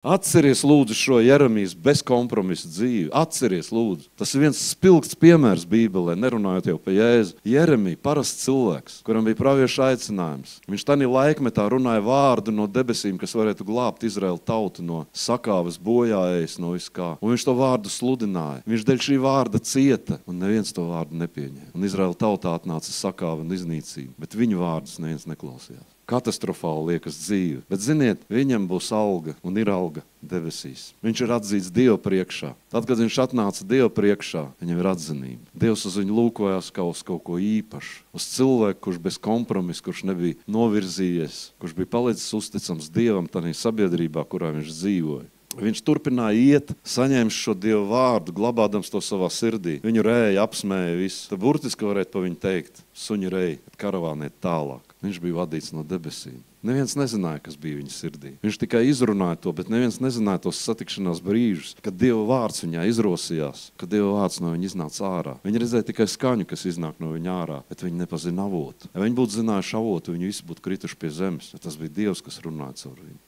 Atceries, lūdzu, šo Jeremijas bezkompromisa dzīvi. Atceries, lūdzu. Tas ir viens spilgts piemērs Bībelē, nerunājot jau par Jēzu. Jeremija, parasts cilvēks, kuram bija pravieša aicinājums. Viņš tādā laikmetā runāja vārdu no debesīm, kas varētu glābt Izraēlu tautu no sakāves bojājējas, no viskā. Un viņš to vārdu sludināja. Viņš dēļ šī vārda cieta, un neviens to vārdu nepieņēma. Un Izraēla tautā atnāca sakāve un iznīcība, bet viņu vārdus neviens neklausījās. Katastrofāli liekas dzīve. Bet, ziniet, viņam būs alga un ir alga debesīs. Viņš ir atzīts Dievu priekšā. Tad, kad viņš atnāca Dievu priekšā, viņam ir atzinība. Dievs uz viņu lūkojās kā uz kaut ko īpašu. Uz cilvēku, kurš bez kompromisa, kurš nebija novirzījies, kurš bija palicis uzticams Dievam tādā sabiedrībā, kurā viņš dzīvoja. Viņš turpināja iet, saņēmis šo Dievu vārdu, glabādams to savā sirdī. Viņu rēja, apsmēja visu. Tad burtiski varētu pa viņu teikt, suņu rēja, karavāniet tālāk. Viņš bija vadīts no debesīm. Neviens nezināja, kas bija viņa sirdī. Viņš tikai izrunāja to, bet neviens nezināja tos satikšanās brīžus, kad Dieva vārds viņā izrosījās, kad Dieva vārds no viņa iznāca ārā. Viņi redzēja tikai skaņu, kas iznāk no viņa ārā, bet viņi nepazina avotu. Ja viņi būtu zinājuši avotu, viņi visi būtu krituši pie zemes, jo tas bija Dievs, kas runāja caur viņu.